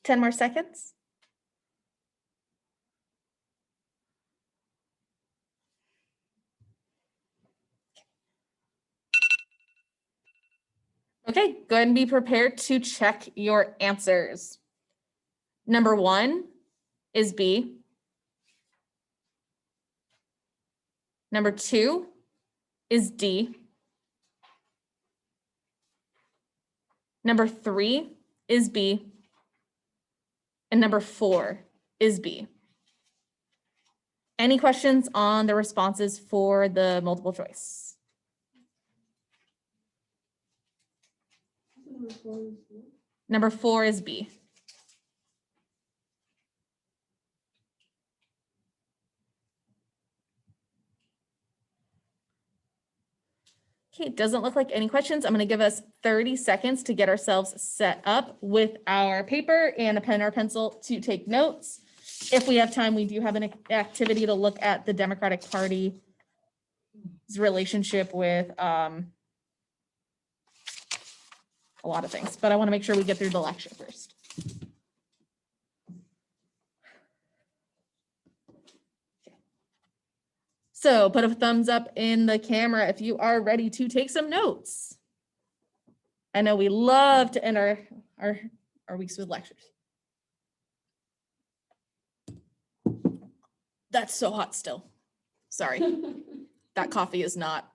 10 more seconds. Okay, go ahead and be prepared to check your answers. Number 1 is B. Number 2 is D. Number 3 is B. And number 4 is B. Any questions on the responses for the multiple choice? Number 4 is B. Okay, it doesn't look like any questions. I'm going to give us 30 seconds to get ourselves set up with our paper and a pen or pencil to take notes. If we have time, we do have an activity to look at the Democratic Party's relationship with a lot of things, but I want to make sure we get through the lecture first. So put a thumbs up in the camera if you are ready to take some notes. I know we love to end our weeks with lectures. That's so hot still. Sorry. That coffee is not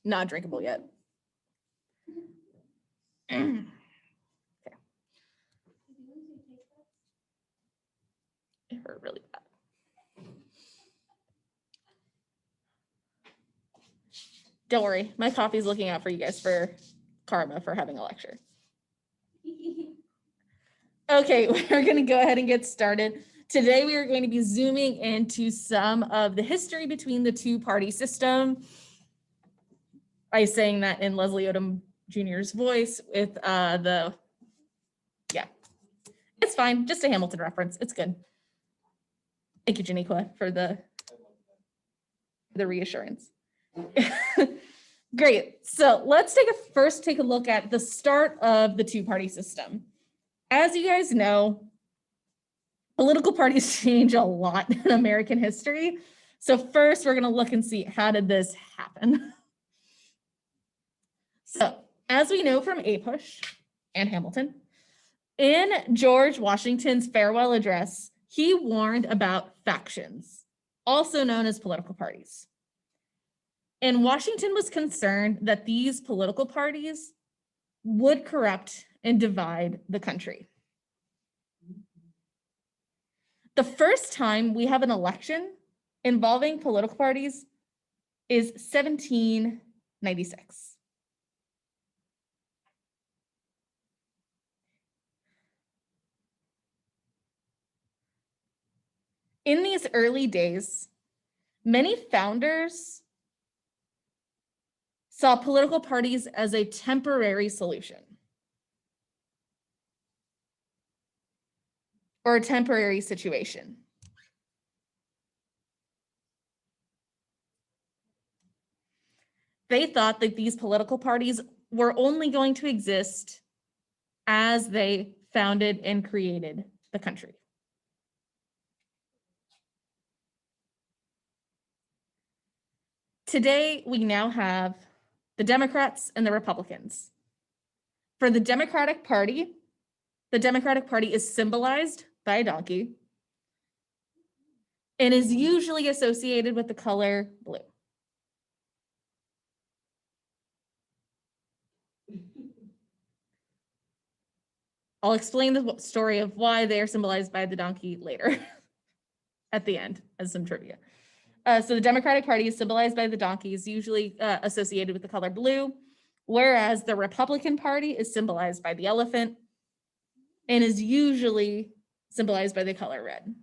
drinkable yet. Okay. It hurt really bad. Don't worry, my coffee's looking out for you guys for karma for having a lecture. Okay, we're going to go ahead and get started. Today, we are going to be zooming into some of the history between the two-party system. I'm saying that in Leslie Odom Jr.'s voice with yeah, it's fine. Just a Hamilton reference. It's good. Thank you, Janiqua, for the reassurance. Great. So let's first take a look at the start of the two-party system. As you guys know, political parties change a lot in American history. So first, we're going to look and see, how did this happen? So as we know from APUSH and Hamilton, in George Washington's farewell address, he warned about factions, also known as political parties. And Washington was concerned that these political parties would corrupt and divide the country. The first time we have an election involving political parties is 1796. In these early days, many founders saw political parties as a temporary solution or a temporary situation. They thought that these political parties were only going to exist as they founded and created the country. Today, we now have the Democrats and the Republicans. For the Democratic Party is symbolized by a donkey and is usually associated with the color blue. I'll explain the story of why they are symbolized by the donkey later at the end as some trivia. So the Democratic Party is symbolized by the donkey, is usually associated with the color blue, whereas the Republican Party is symbolized by the elephant and is usually symbolized by the color red.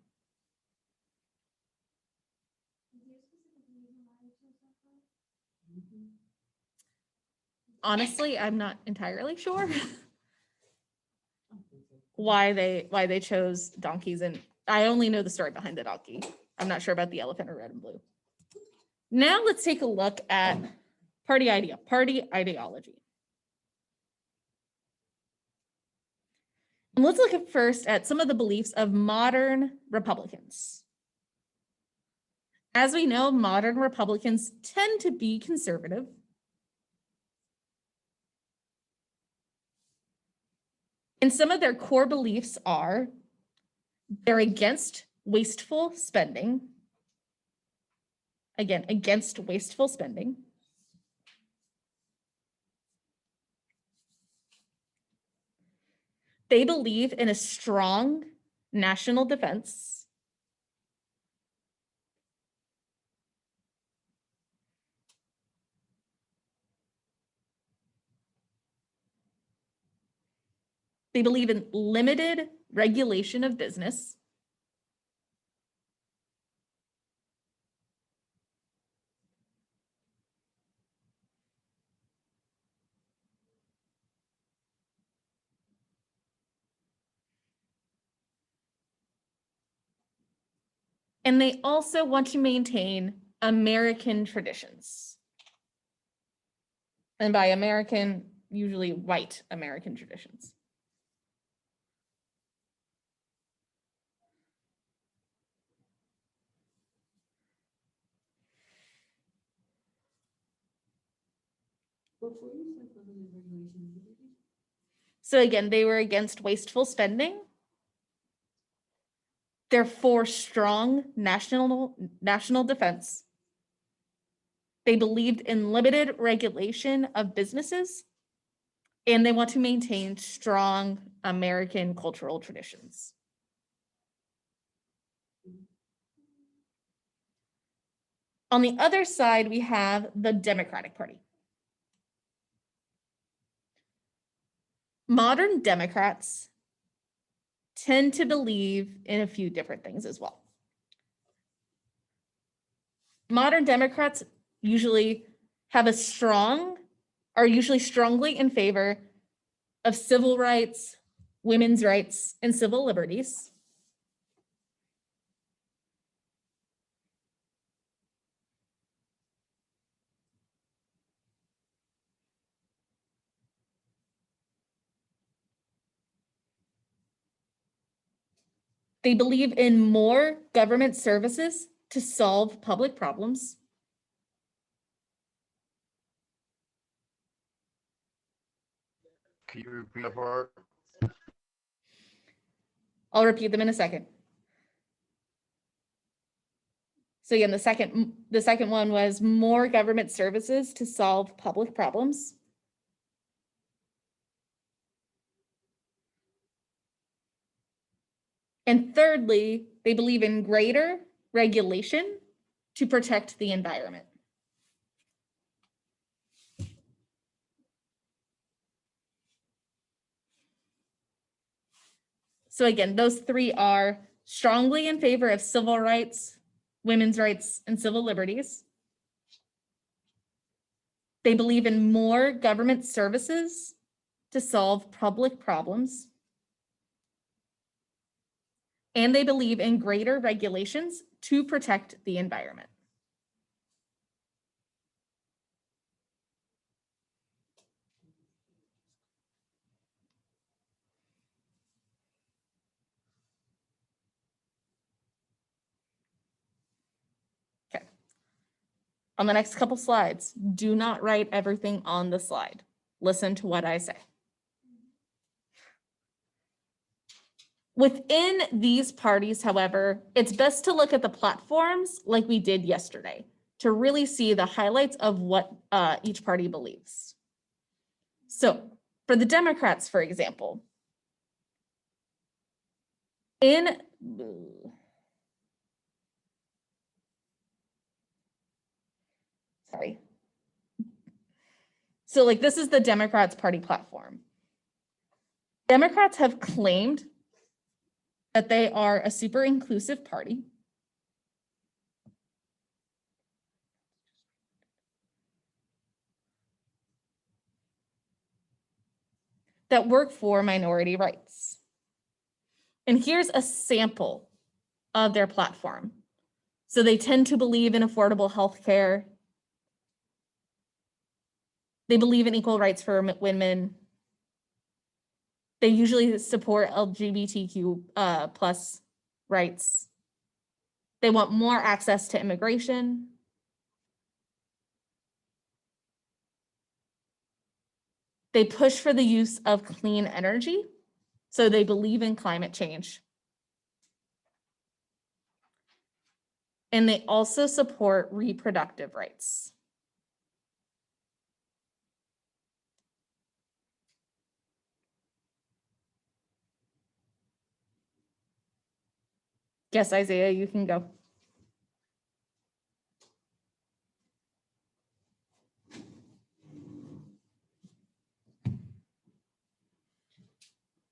Honestly, I'm not entirely sure why they chose donkeys, and I only know the story behind the donkey. I'm not sure about the elephant or red and blue. Now let's take a look at party ideology. And let's look at first at some of the beliefs of modern Republicans. As we know, modern Republicans tend to be conservative. And some of their core beliefs are they're against wasteful spending. Again, against wasteful spending. They believe in a strong national defense. They believe in limited regulation of business. And they also want to maintain American traditions. And by American, usually white American traditions. So again, they were against wasteful spending. They're for strong national defense. They believed in limited regulation of businesses, and they want to maintain strong American cultural traditions. On the other side, we have the Democratic Party. Modern Democrats tend to believe in a few different things as well. Modern Democrats usually are usually strongly in favor of civil rights, women's rights, and civil liberties. They believe in more government services to solve public problems. Can you repeat that part? I'll repeat them in a second. So again, the second one was more government services to solve public problems. And thirdly, they believe in greater regulation to protect the environment. So again, those three are strongly in favor of civil rights, women's rights, and civil liberties. They believe in more government services to solve public problems. And they believe in greater regulations to protect the environment. Okay. On the next couple slides, do not write everything on the slide. Listen to what I say. Within these parties, however, it's best to look at the platforms like we did yesterday to really see the highlights of what each party believes. So for the Democrats, for example, So like this is the Democrats party platform. Democrats have claimed that they are a super inclusive party. That work for minority rights. And here's a sample of their platform. So they tend to believe in affordable health care. They believe in equal rights for women. They usually support LGBTQ plus rights. They want more access to immigration. They push for the use of clean energy, so they believe in climate change. And they also support reproductive rights. Yes, Isaiah, you can go.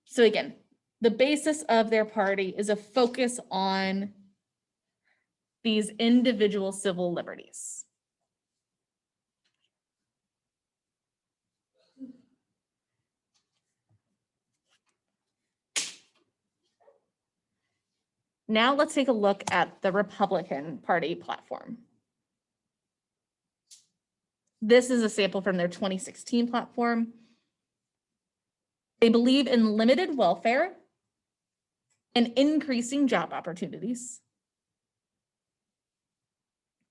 So again, the basis of their party is a focus on these individual civil liberties. Now let's take a look at the Republican Party platform. This is a sample from their 2016 platform. They believe in limited welfare and increasing job opportunities.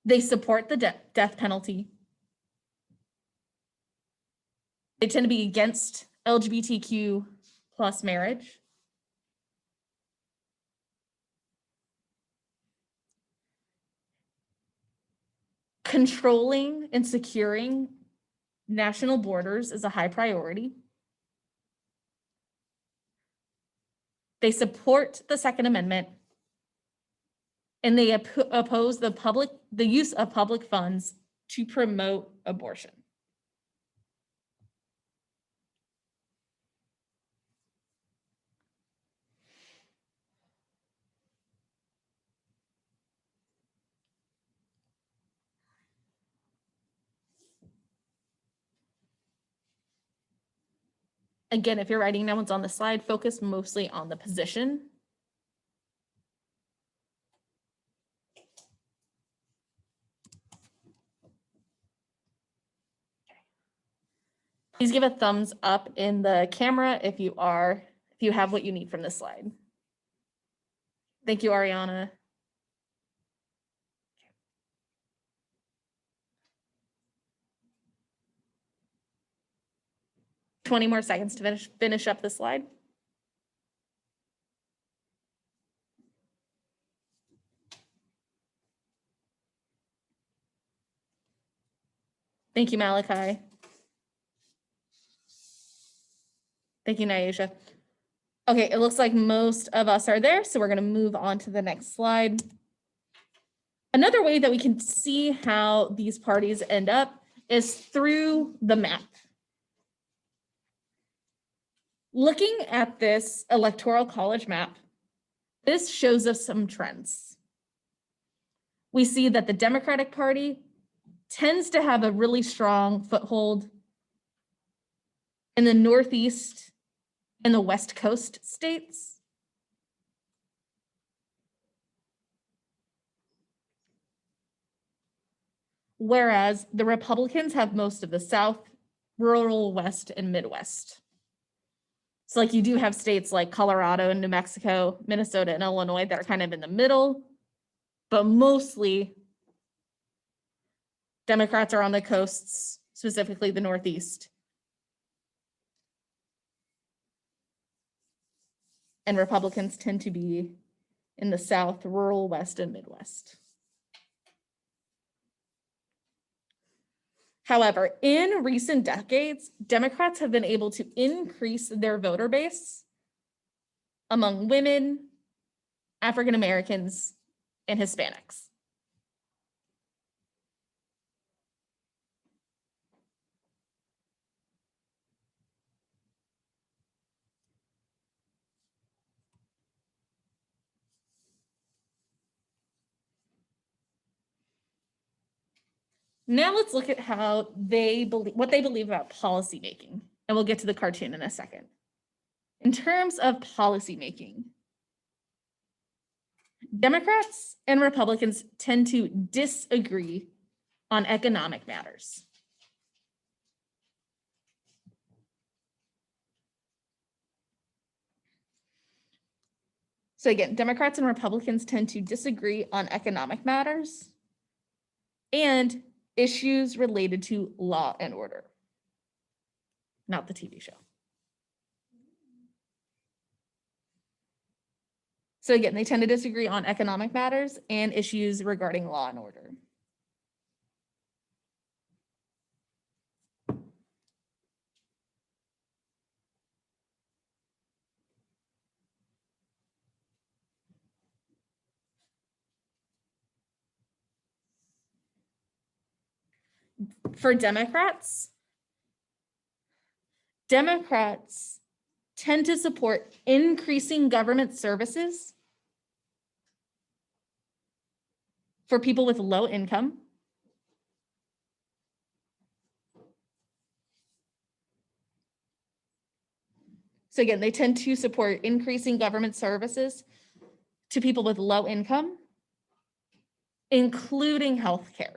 They support the death penalty. They tend to be against LGBTQ plus marriage. Controlling and securing national borders is a high priority. They support the Second Amendment, and they oppose the use of public funds to promote abortion. Again, if you're writing down what's on the slide, focus mostly on the position. Please give a thumbs up in the camera if you have what you need from this slide. Thank you, Ariana. 20 more seconds to finish up the slide. Thank you, Malachi. Thank you, Nyasha. Okay, it looks like most of us are there, so we're going to move on to the next slide. Another way that we can see how these parties end up is through the map. Looking at this electoral college map, this shows us some trends. We see that the Democratic Party tends to have a really strong foothold in the Northeast and the West Coast states. Whereas the Republicans have most of the South, rural West, and Midwest. So like you do have states like Colorado and New Mexico, Minnesota and Illinois that are kind of in the middle, but mostly Democrats are on the coasts, specifically the Northeast. And Republicans tend to be in the South, rural West, and Midwest. However, in recent decades, Democrats have been able to increase their voter base among women, African Americans, and Hispanics. Now let's look at how what they believe about policymaking, and we'll get to the cartoon in a second. In terms of policymaking, Democrats and Republicans tend to disagree on economic matters. So again, Democrats and Republicans tend to disagree on economic matters and issues related to law and order, not the TV show. So again, they tend to disagree on economic matters and issues regarding law and order. For Democrats tend to support increasing government services for people with low income, so again, they tend to support increasing government services to people with low income, including healthcare.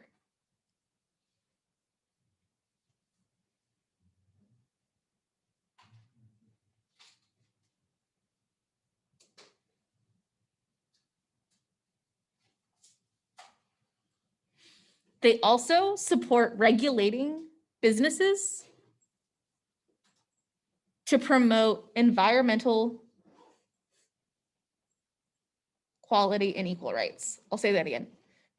They also support regulating businesses to promote environmental quality and equal rights. I'll say that again.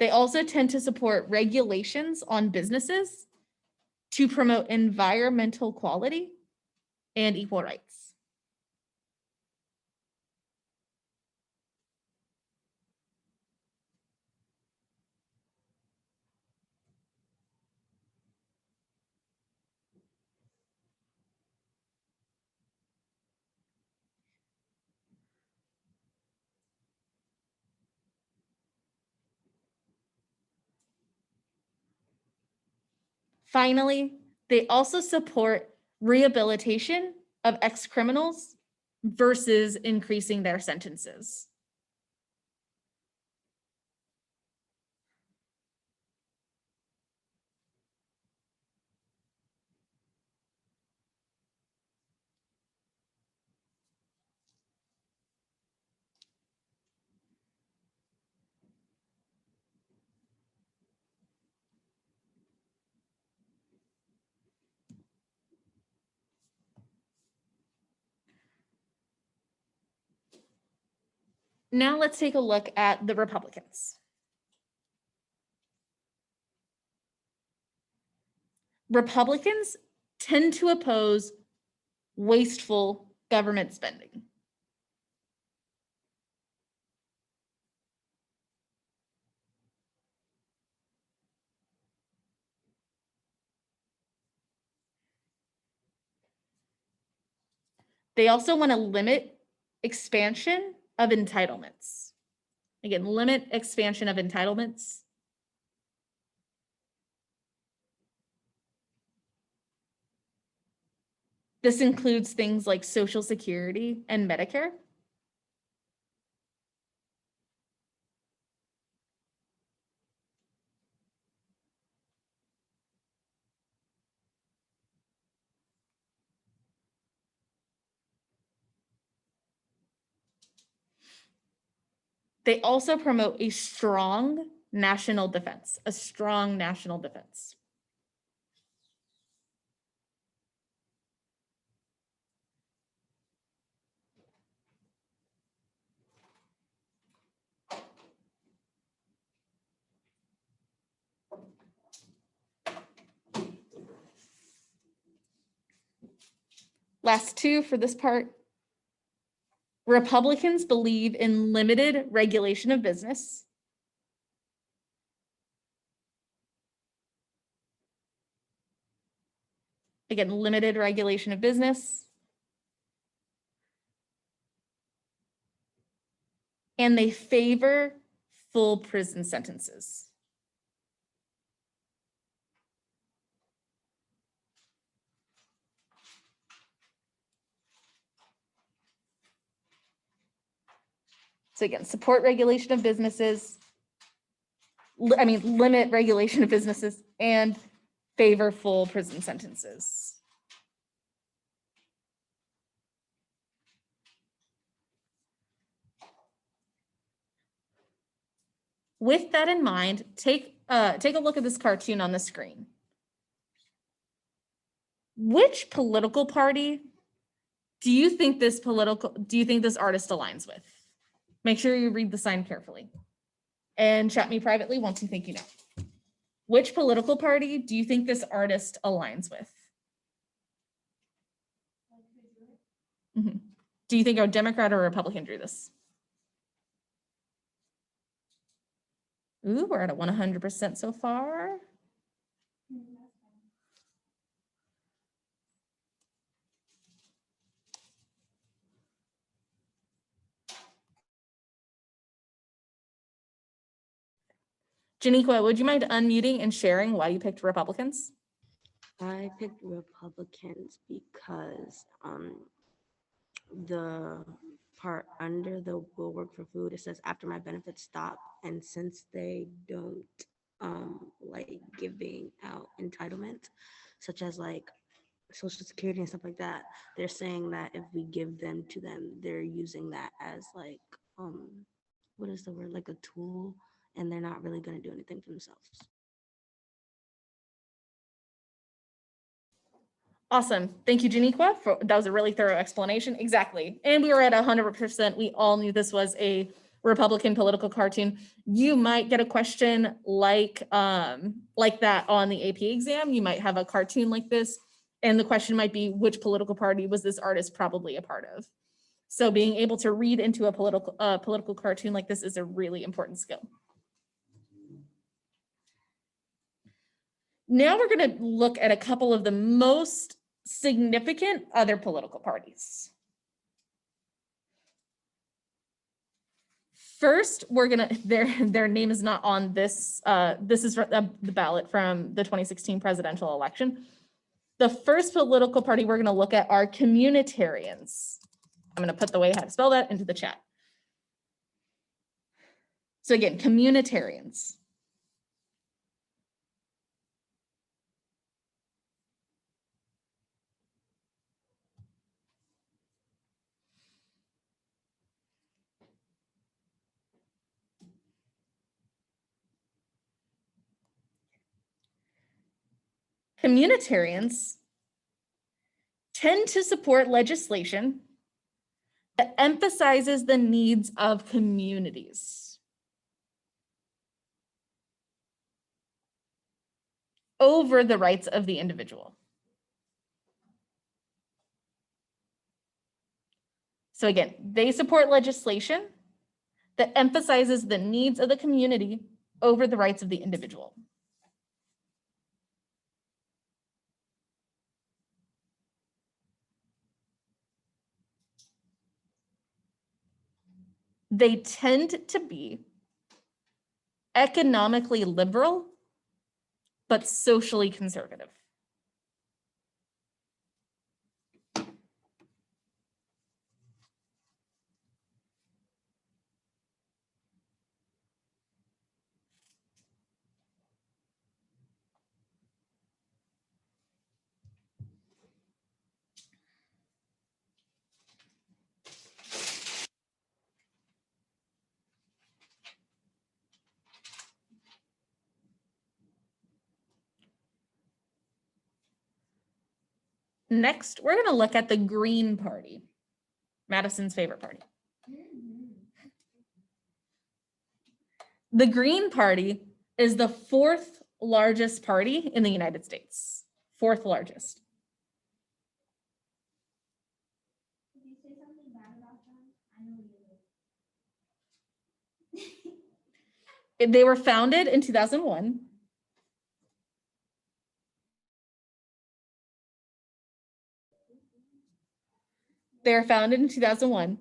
They also tend to support regulations on businesses to promote environmental quality and equal rights. Finally, they also support rehabilitation of ex-criminals versus increasing their sentences. Now let's take a look at the Republicans. Republicans tend to oppose wasteful government spending. They also want to limit expansion of entitlements. Again, limit expansion of entitlements. This includes things like Social Security and Medicare. They also promote a strong national defense, a strong national defense. Last two for this part. Republicans believe in limited regulation of business. Again, limited regulation of business. And they favor full prison sentences. So again, support regulation of businesses, limit regulation of businesses and favor full prison sentences. With that in mind, take a look at this cartoon on the screen. Which political party do you think this artist aligns with? Make sure you read the sign carefully. And chat me privately once you think you know. Which political party do you think this artist aligns with? Mm-hmm. Do you think a Democrat or a Republican drew this? Ooh, we're at 100% so far. Janiqua, would you mind unmuting and sharing why you picked Republicans? I picked Republicans because the part under the will work for food, it says after my benefits stop. And since they don't like giving out entitlement, such as like Social Security and stuff like that, they're saying that if we give them to them, they're using that as like what is the word, like a tool, and they're not really going to do anything for themselves. Awesome. Thank you, Janiqua. That was a really thorough explanation. Exactly. And we were at 100%. We all knew this was a Republican political cartoon. You might get a question like that on the AP exam. You might have a cartoon like this, and the question might be, which political party was this artist probably a part of? So being able to read into a political cartoon like this is a really important skill. Now we're going to look at a couple of the most significant other political parties. First, we're gonna, their name is not on this. This is the ballot from the 2016 presidential election. The first political party we're gonna look at are communitarians. I'm gonna put the way how to spell that into the chat. So again, communitarians. Communitarians tend to support legislation that emphasizes the needs of communities over the rights of the individual. So again, they support legislation that emphasizes the needs of the community over the rights of the individual. They tend to be economically liberal, but socially conservative. Next, we're going to look at the Green Party, Madison's favorite party. The Green Party is the fourth largest party in the United States, fourth largest. Did you say something bad about them? I know you did. They were founded in 2001. They were founded in 2001.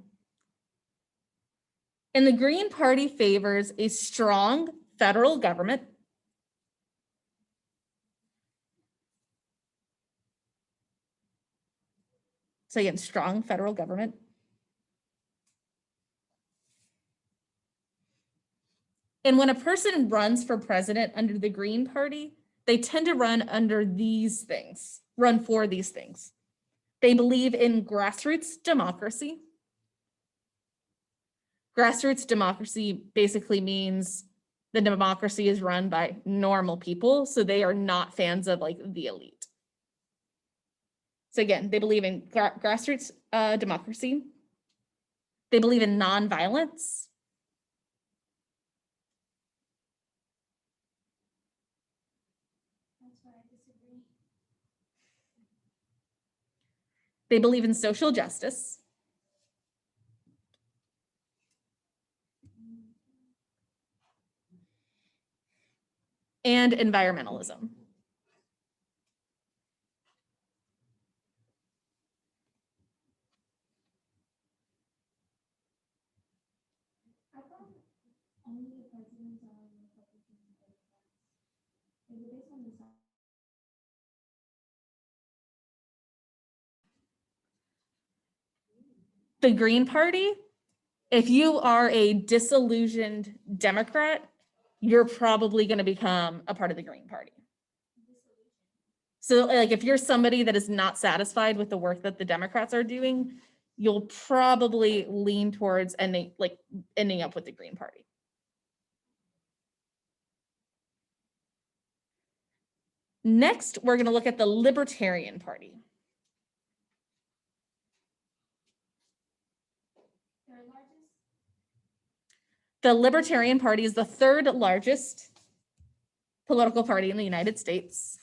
And the Green Party favors a strong federal government, so again, strong federal government, and when a person runs for president under the Green Party, they tend to run under these things, run for these things. They believe in grassroots democracy. Grassroots democracy basically means the democracy is run by normal people, so they are not fans of like the elite. So again, they believe in grassroots democracy. They believe in nonviolence. That's why I disagree. They believe in social justice. And environmentalism. I thought only the presidents are Republicans and Democrats. Is it based on the side? The Green Party, if you are a disillusioned Democrat, you're probably going to become a part of the Green Party. So like if you're somebody that is not satisfied with the work that the Democrats are doing, you'll probably lean towards ending up with the Green Party. Next, we're going to look at the Libertarian Party. Their largest? The Libertarian Party is the third largest political party in the United States.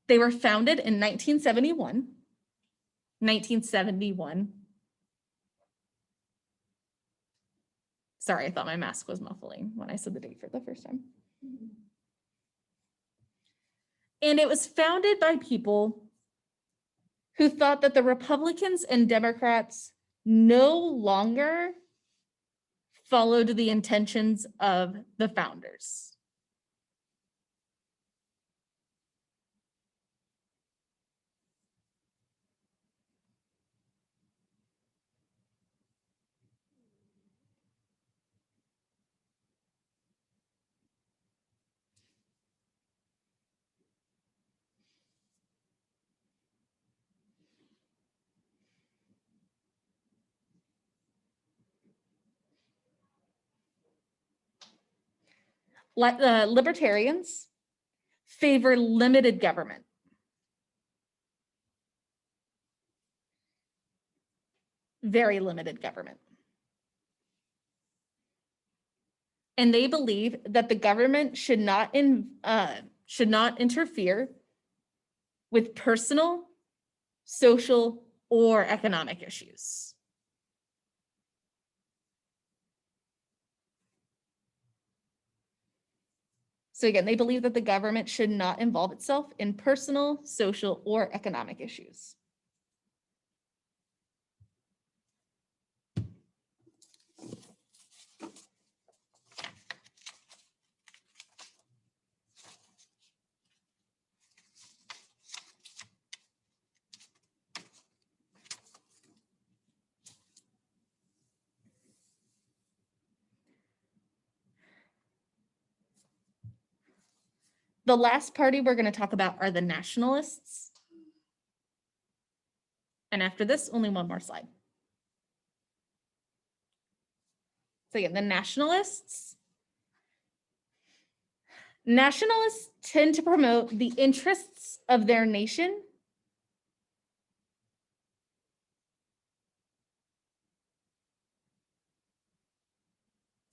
They were founded in 1971. 1971. Sorry, I thought my mask was muffling when I said the date for the first time. And it was founded by people who thought that the Republicans and Democrats no longer followed the intentions of the founders. Libertarians favor limited government. Very limited government. And they believe that the government should not interfere with personal, social, or economic issues. So again, they believe that the government should not involve itself in personal, social, or economic issues. The last party we're going to talk about are the nationalists. And after this, only one more slide. So again, the nationalists. Nationalists tend to promote the interests of their nation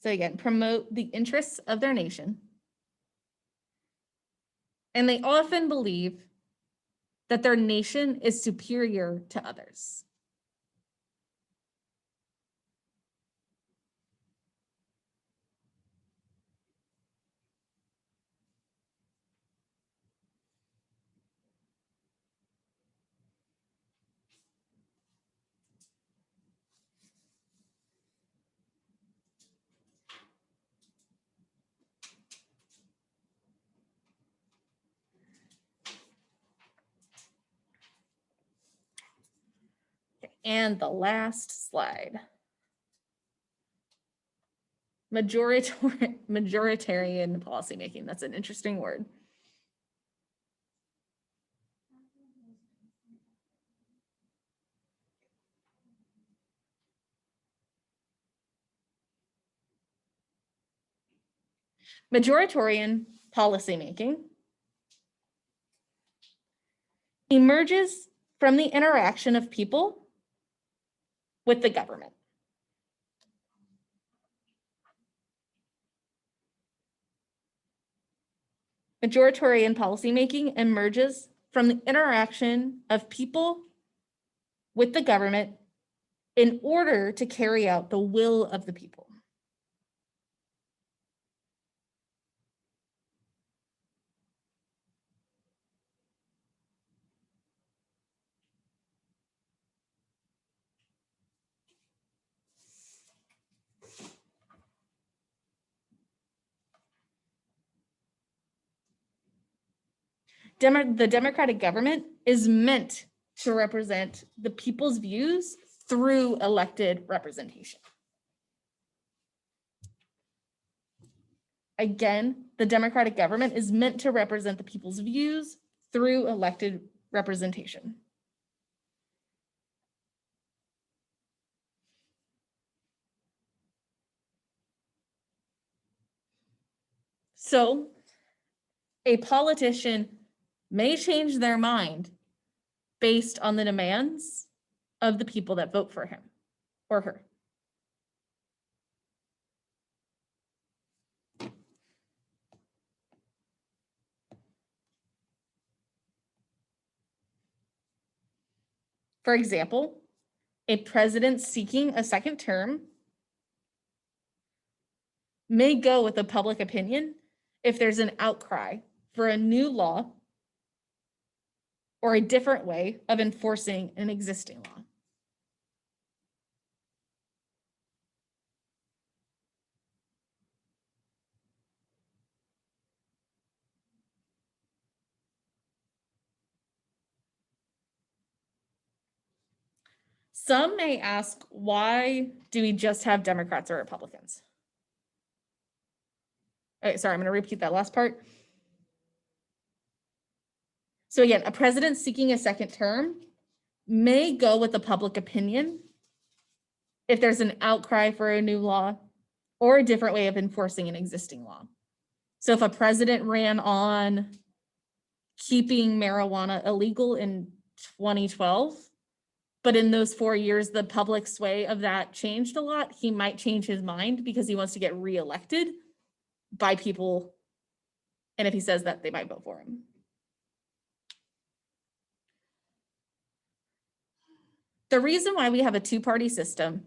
So again, promote the interests of their nation. And they often believe that their nation is superior to others. And the last slide. Majoritarian policymaking. That's an interesting word. Majoritarian policymaking emerges from the interaction of people with the government. Majoritarian policymaking emerges from the interaction of people with the government in order to carry out the will of the people. The democratic government is meant to represent the people's views through elected representation. Again, the democratic government is meant to represent the people's views through elected representation. So, a politician may change their mind based on the demands of the people that vote for him or her. For example, a president seeking a second term may go with the public opinion if there's an outcry for a new law or a different way of enforcing an existing law. Some may ask, why do we just have Democrats or Republicans? Okay, sorry, I'm going to repeat that last part. So again, a president seeking a second term may go with the public opinion if there's an outcry for a new law or a different way of enforcing an existing law. So if a president ran on keeping marijuana illegal in 2012, but in those 4 years, the public sway of that changed a lot, he might change his mind because he wants to get reelected by people. And if he says that, they might vote for him. The reason why we have a two-party system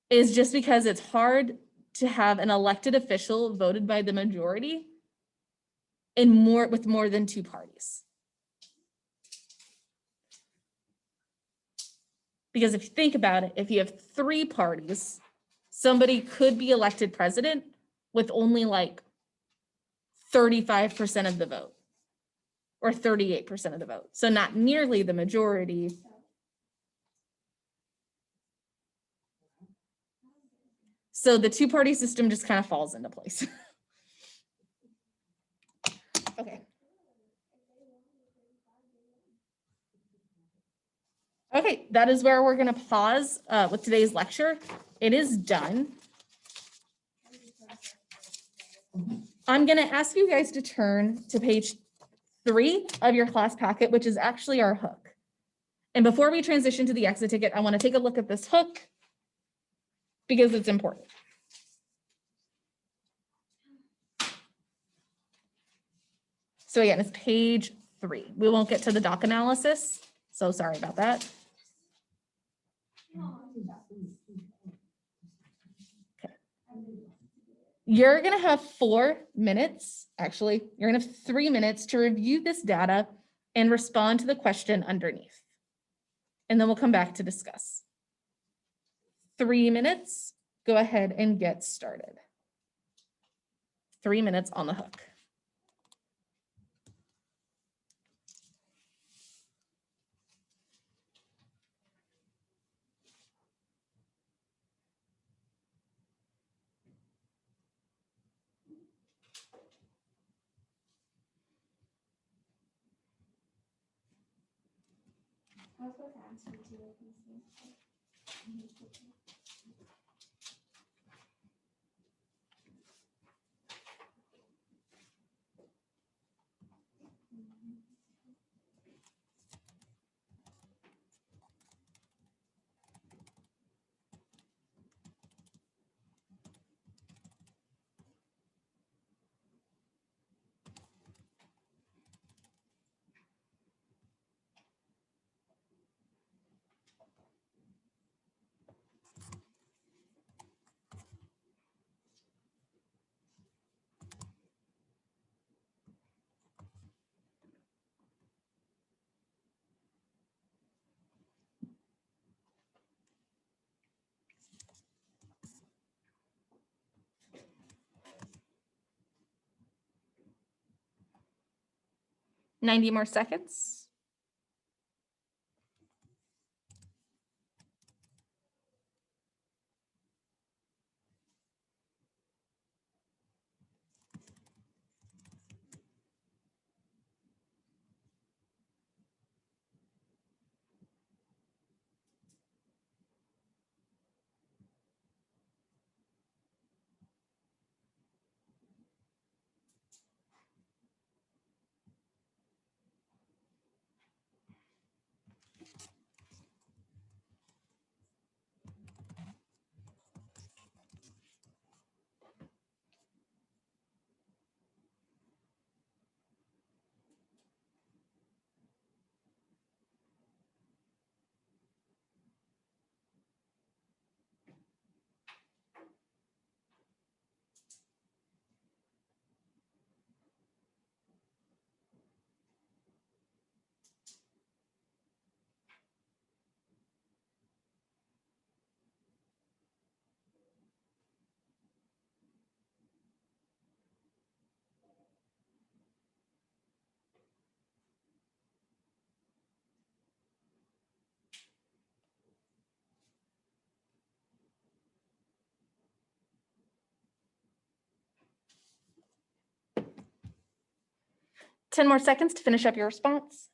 is just because it's hard to have an elected official voted by the majority with more than two parties. Because if you think about it, if you have three parties, somebody could be elected president with only like 35% of the vote or 38% of the vote. So not nearly the majority. So the two-party system just kind of falls into place. Okay. Okay, that is where we're going to pause with today's lecture. It is done. I'm going to ask you guys to turn to page 3 of your class packet, which is actually our hook. And before we transition to the exit ticket, I want to take a look at this hook because it's important. So again, it's page 3. We won't get to the doc analysis, so sorry about that. Okay. You're gonna have 4 minutes, actually, you're gonna have 3 minutes to review this data and respond to the question underneath. And then we'll come back to discuss. 3 minutes, go ahead and get started. 3 minutes on the hook. I was supposed to ask you too, if you see. 90 more seconds. Ten more seconds to finish up your response.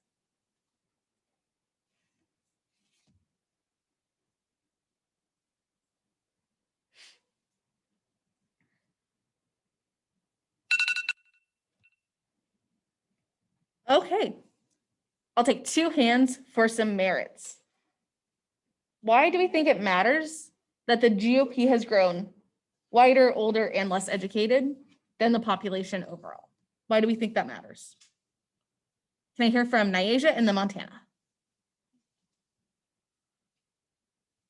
Okay. I'll take 2 hands for some merits. Why do we think it matters that the GOP has grown whiter, older, and less educated than the population overall? Why do we think that matters? Can I hear from Nyasia and then Montana?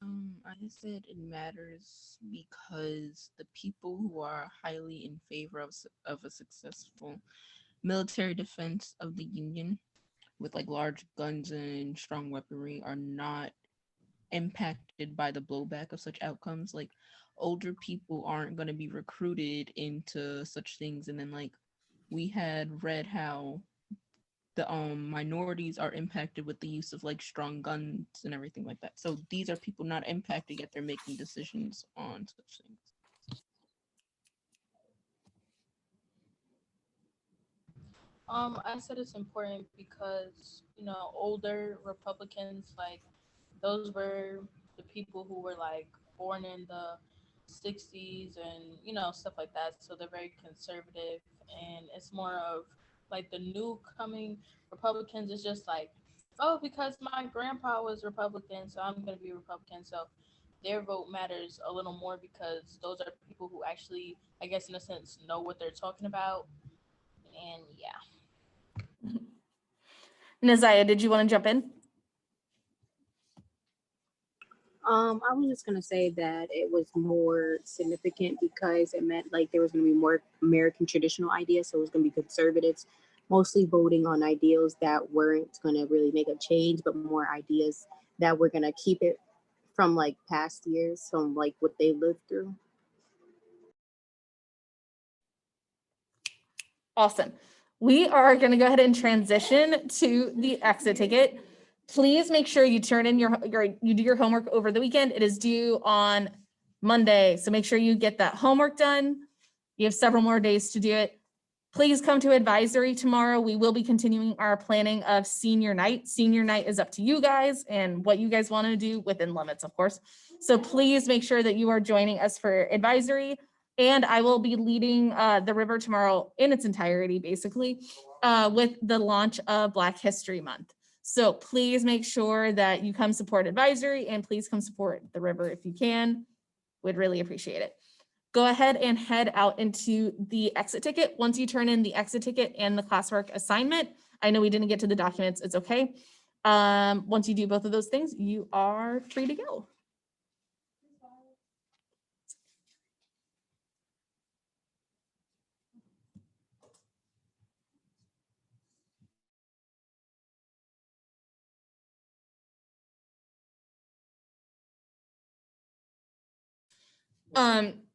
I said it matters because the people who are highly in favor of a successful military defense of the Union with like large guns and strong weaponry are not impacted by the blowback of such outcomes. Like older people aren't going to be recruited into such things, and then like we had read how the minorities are impacted with the use of like strong guns and everything like that. So these are people not impacted yet they're making decisions on such things. I said it's important because, older Republicans, like, those were the people who were, like, born in the 60s and, stuff like that. So they're very conservative. And it's more of, like, the new coming Republicans is just like, oh, because my grandpa was Republican, so I'm going to be Republican. So their vote matters a little more because those are people who actually, I guess, in a sense, know what they're talking about. And yeah. Nazaya, did you want to jump in? I was just gonna say that it was more significant because it meant like there was gonna be more American traditional ideas. So it was gonna be conservatives mostly voting on ideals that weren't gonna really make a change, but more ideas that were gonna keep it from like past years, from like what they lived through. Awesome. We are going to go ahead and transition to the exit ticket. Please make sure you turn in you do your homework over the weekend. It is due on Monday. So make sure you get that homework done. You have several more days to do it. Please come to advisory tomorrow. We will be continuing our planning of senior night. Senior night is up to you guys and what you guys want to do within limits, of course. So please make sure that you are joining us for advisory. And I will be leading the river tomorrow in its entirety, basically, with the launch of Black History Month. So please make sure that you come support advisory and please come support the river if you can. We'd really appreciate it. Go ahead and head out into the exit ticket. Once you turn in the exit ticket and the classwork assignment, I know we didn't get to the documents, it's okay. Once you do both of those things, you are free to go.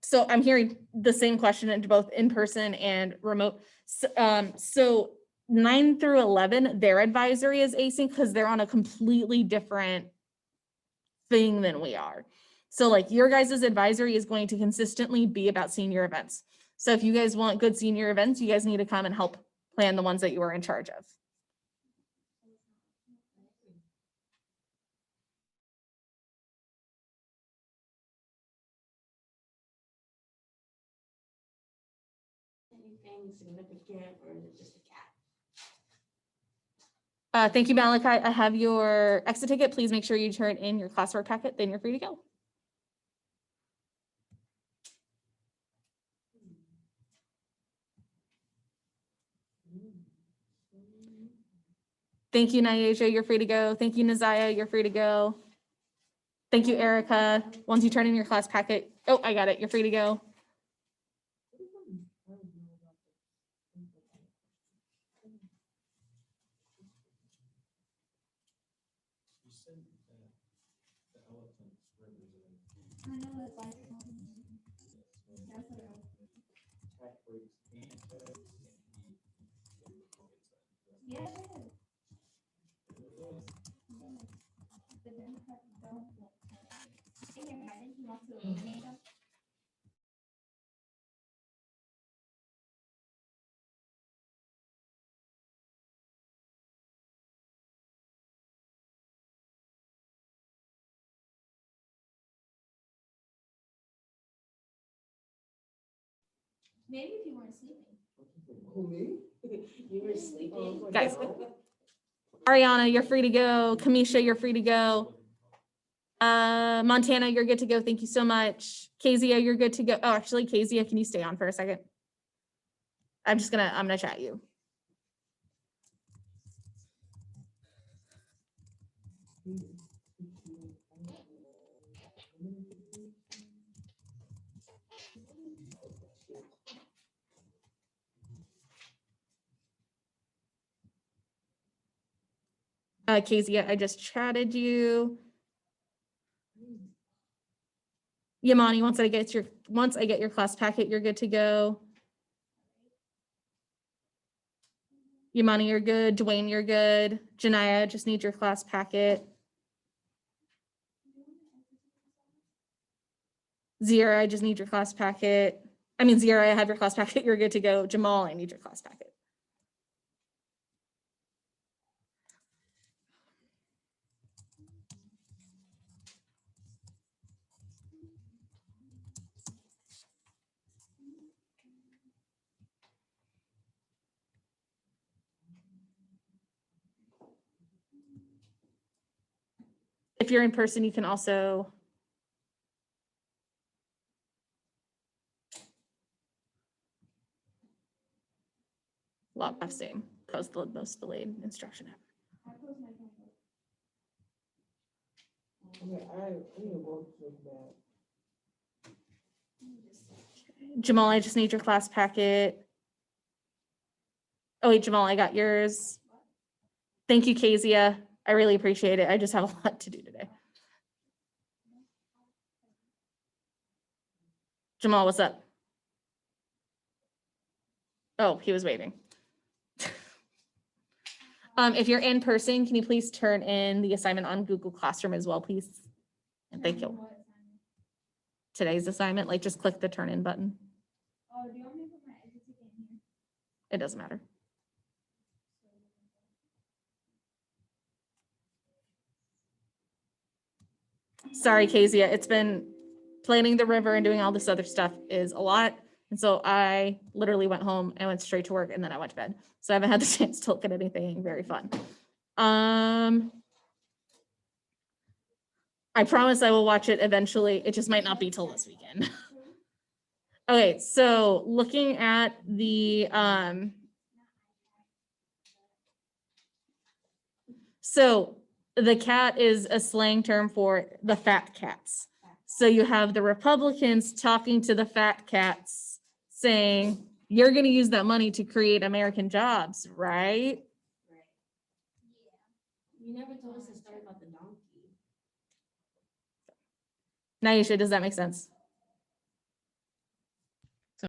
So I'm hearing the same question in both in person and remote. So 9 through 11, their advisory is async because they're on a completely different thing than we are. So like your guys' advisory is going to consistently be about senior events. So if you guys want good senior events, you guys need to come and help plan the ones that you are in charge of. Anything significant, or is it just a cat? Thank you, Malachi. I have your exit ticket. Please make sure you turn in your classwork packet, then you're free to go. Thank you, Nyasia. You're free to go. Thank you, Nazaya. You're free to go. Thank you, Erica. Once you turn in your class packet. Oh, I got it. You're free to go. I know that like. That's what yeah. The Democrats don't like. In your head, he wants to eliminate them. Maybe if you weren't sleeping. Who, me? You were sleeping? Guys. Ariana, you're free to go. Kamisha, you're free to go. Montana, you're good to go. Thank you so much. Kezia, you're good to go. Oh, actually, Kezia, can you stay on for a second? I'm gonna chat you. Kezia, I just chatted you. Yamani, once I get your class packet, you're good to go. Yamani, you're good. Dwayne, you're good. Janaya, just need your class packet. Zira, I just need your class packet. I mean, Zira, I have your class packet. You're good to go. Jamal, I need your class packet. If you're in person, you can also log off same, post the most delayed instruction. I close my phone. Jamal, I just need your class packet. Oh wait, Jamal, I got yours. Thank you, Kezia. I really appreciate it. I just have a lot to do today. Jamal, what's up? Oh, he was waving. If you're in person, can you please turn in the assignment on Google Classroom as well, please? And thank you. Today's assignment, like just click the turn in button. Oh, do you want me to put my exit ticket in here? It doesn't matter. Sorry, Kezia, it's been planning the river and doing all this other stuff is a lot. And so I literally went home and went straight to work and then I went to bed. So I haven't had the chance to look at anything very fun. I promise I will watch it eventually. It just might not be till this weekend. Okay, so looking at the, so the cat is a slang term for the fat cats. So you have the Republicans talking to the fat cats saying, you're going to use that money to create American jobs, right? You never told us the story about the donkey. Naisha, does that make sense?